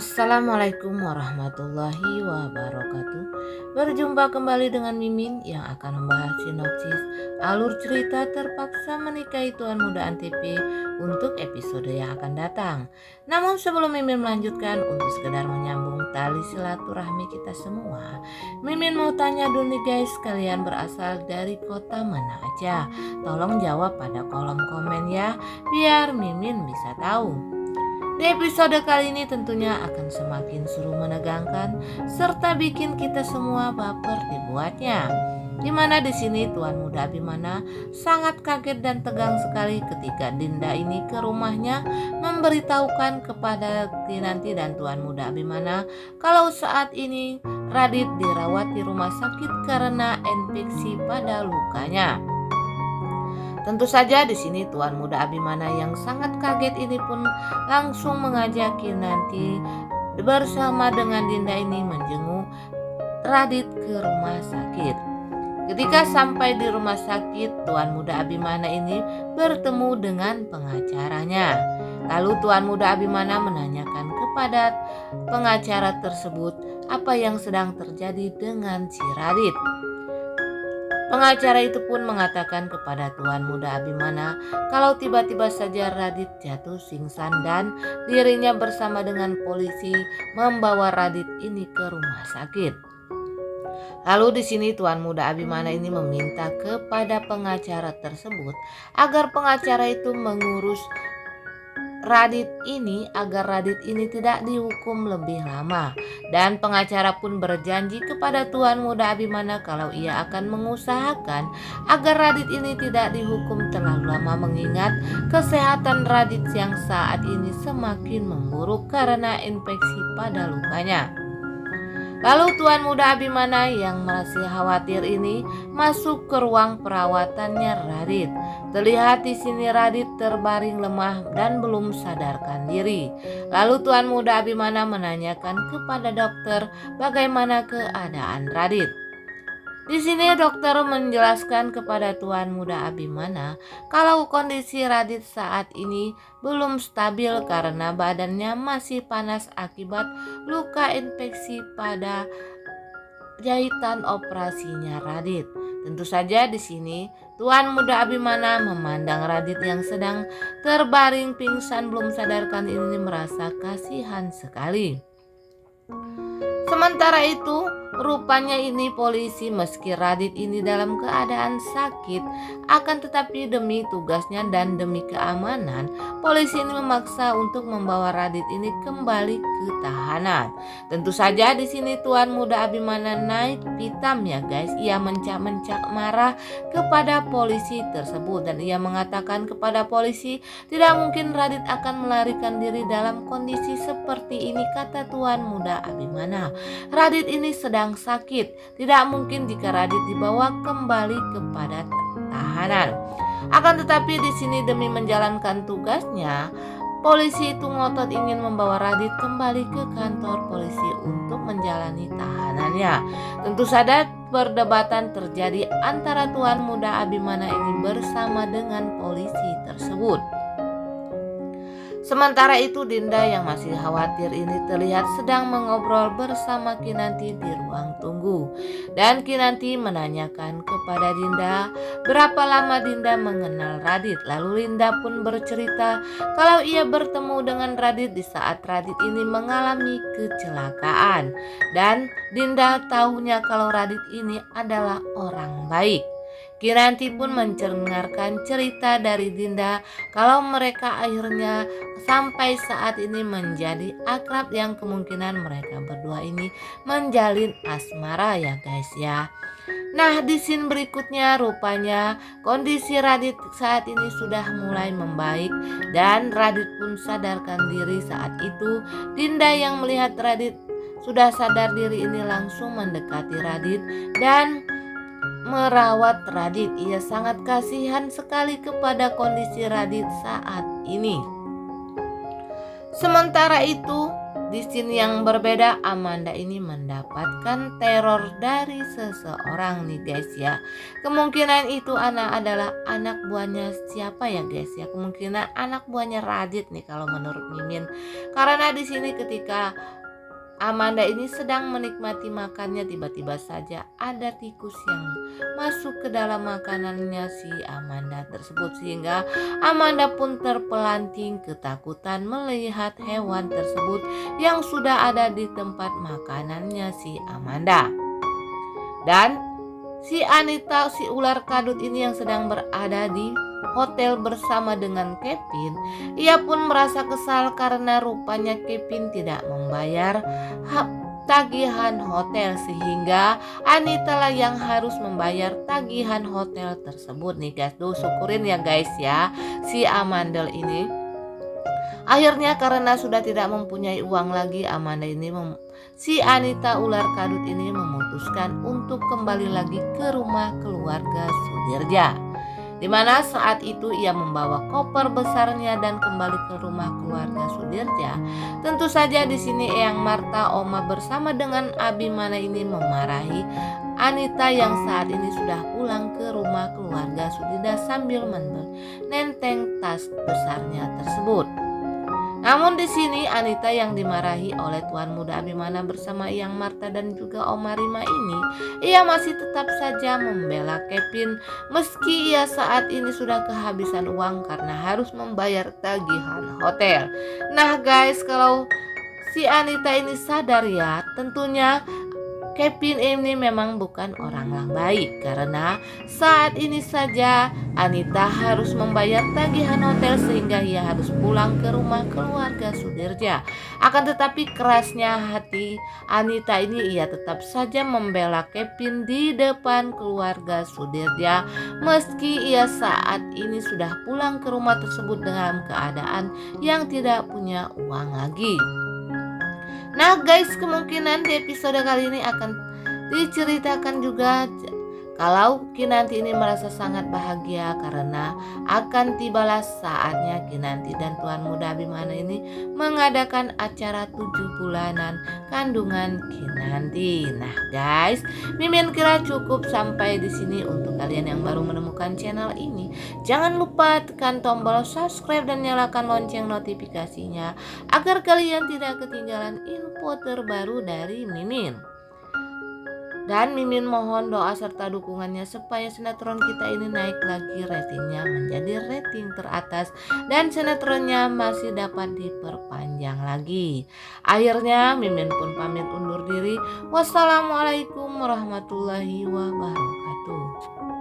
Assalamualaikum warahmatullahi wabarakatuh. Berjumpa kembali dengan Mimin yang akan membahas sinopsis alur cerita Terpaksa Menikahi Tuan Muda Antv untuk episode yang akan datang. Namun sebelum Mimin melanjutkan, untuk sekedar menyambung tali silaturahmi kita semua, Mimin mau tanya dulu nih guys, kalian berasal dari kota mana aja? Tolong jawab pada kolom komen ya, biar Mimin bisa tahu. Di episode kali ini tentunya akan semakin seru, menegangkan, serta bikin kita semua baper dibuatnya. Dimana di sini Tuan Muda Abimana sangat kaget dan tegang sekali ketika Dinda ini ke rumahnya memberitahukan kepada Kinanti dan Tuan Muda Abimana kalau saat ini Radit dirawat di rumah sakit karena infeksi pada lukanya. Tentu saja di sini Tuan Muda Abimana yang sangat kaget ini pun langsung mengajak Kinanti bersama dengan Dinda ini menjenguk Radit ke rumah sakit. Ketika sampai di rumah sakit, Tuan Muda Abimana ini bertemu dengan pengacaranya. Lalu Tuan Muda Abimana menanyakan kepada pengacara tersebut apa yang sedang terjadi dengan si Radit. Pengacara itu pun mengatakan kepada Tuan Muda Abimana kalau tiba-tiba saja Radit jatuh pingsan dan dirinya bersama dengan polisi membawa Radit ini ke rumah sakit. Lalu di sini Tuan Muda Abimana ini meminta kepada pengacara tersebut agar pengacara itu mengurus Radit ini agar Radit ini tidak dihukum lebih lama, dan pengacara pun berjanji kepada Tuan Muda Abimana kalau ia akan mengusahakan agar Radit ini tidak dihukum terlalu lama, mengingat kesehatan Radit yang saat ini semakin memburuk karena infeksi pada lukanya. Lalu Tuan Muda Abimana yang masih khawatir ini masuk ke ruang perawatannya Radit. Terlihat di sini Radit terbaring lemah dan belum sadarkan diri. Lalu Tuan Muda Abimana menanyakan kepada dokter bagaimana keadaan Radit. Di sini dokter menjelaskan kepada Tuan Muda Abimana kalau kondisi Radit saat ini belum stabil karena badannya masih panas akibat luka infeksi pada jahitan operasinya Radit. Tentu saja di sini Tuan Muda Abimana memandang Radit yang sedang terbaring pingsan belum sadarkan ini merasa kasihan sekali. Sementara itu, rupanya ini polisi meski Radit ini dalam keadaan sakit, akan tetapi demi tugasnya dan demi keamanan, polisi ini memaksa untuk membawa Radit ini kembali ke tahanan. Tentu saja di sini Tuan Muda Abimana naik pitam ya guys. Ia mencak-mencak marah kepada polisi tersebut dan ia mengatakan kepada polisi tidak mungkin Radit akan melarikan diri dalam kondisi seperti ini, kata Tuan Muda Abimana. Radit ini sedang sakit, tidak mungkin jika Radit dibawa kembali kepada tahanan. Akan tetapi di sini demi menjalankan tugasnya, polisi itu ngotot ingin membawa Radit kembali ke kantor polisi untuk menjalani tahanannya. Tentu saja perdebatan terjadi antara Tuan Muda Abimana ini bersama dengan polisi tersebut. Sementara itu Dinda yang masih khawatir ini terlihat sedang mengobrol bersama Kinanti di ruang tunggu. Dan Kinanti menanyakan kepada Dinda berapa lama Dinda mengenal Radit. Lalu Dinda pun bercerita kalau ia bertemu dengan Radit di saat Radit ini mengalami kecelakaan. Dan Dinda tahunya kalau Radit ini adalah orang baik. Kinanti pun mendengarkan cerita dari Dinda kalau mereka akhirnya sampai saat ini menjadi akrab yang kemungkinan mereka berdua ini menjalin asmara ya guys ya. Nah di scene berikutnya rupanya kondisi Radit saat ini sudah mulai membaik dan Radit pun sadarkan diri. Saat itu Dinda yang melihat Radit sudah sadar diri ini langsung mendekati Radit dan merawat Radit. Ia sangat kasihan sekali kepada kondisi Radit saat ini. Sementara itu di scene yang berbeda, Amanda ini mendapatkan teror dari seseorang nih guys ya. Kemungkinan itu adalah anak buahnya siapa ya guys ya? Kemungkinan anak buahnya Radit nih kalau menurut Mimin. Karena di sini ketika Amanda ini sedang menikmati makannya, tiba-tiba saja ada tikus yang masuk ke dalam makanannya si Amanda tersebut, sehingga Amanda pun terpelanting ketakutan melihat hewan tersebut yang sudah ada di tempat makanannya si Amanda. Dan si Anita, si ular kadut ini yang sedang berada di hotel bersama dengan Kevin, ia pun merasa kesal karena rupanya Kevin tidak membayar tagihan hotel, sehingga Anita lah yang harus membayar tagihan hotel tersebut nih guys. Duh, syukurin ya guys ya, si Amanda ini akhirnya karena sudah tidak mempunyai uang lagi, Amanda ini si Anita ular kadut ini memutuskan untuk kembali lagi ke rumah keluarga Sudirja, di mana saat itu ia membawa koper besarnya dan kembali ke rumah keluarga Sudirja. Tentu saja di sini Eyang Marta, Oma bersama dengan Abimana ini memarahi Anita yang saat ini sudah pulang ke rumah keluarga Sudirja sambil menenteng tas besarnya tersebut. Namun di sini Anita yang dimarahi oleh Tuan Muda Abimana bersama Eyang Marta dan juga Oma Rima ini, ia masih tetap saja membela Kevin meski ia saat ini sudah kehabisan uang karena harus membayar tagihan hotel. Nah guys, kalau si Anita ini sadar ya, tentunya Kevin ini memang bukan orang yang baik, karena saat ini saja Anita harus membayar tagihan hotel sehingga ia harus pulang ke rumah keluarga Sudirja. Akan tetapi kerasnya hati Anita ini, ia tetap saja membela Kevin di depan keluarga Sudirja meski ia saat ini sudah pulang ke rumah tersebut dalam keadaan yang tidak punya uang lagi. Nah guys, kemungkinan di episode kali ini akan diceritakan juga kalau Kinanti ini merasa sangat bahagia karena akan tibalah saatnya Kinanti dan Tuan Muda Abimana ini mengadakan acara 7 bulanan kandungan Kinanti. Nah guys, Mimin kira cukup sampai di sini. Untuk kalian yang baru menemukan channel ini, jangan lupa tekan tombol subscribe dan nyalakan lonceng notifikasinya agar kalian tidak ketinggalan info terbaru dari Mimin. Dan Mimin mohon doa serta dukungannya supaya sinetron kita ini naik lagi ratingnya menjadi rating teratas dan sinetronnya masih dapat diperpanjang lagi. Akhirnya Mimin pun pamit undur diri. Wassalamualaikum warahmatullahi wabarakatuh.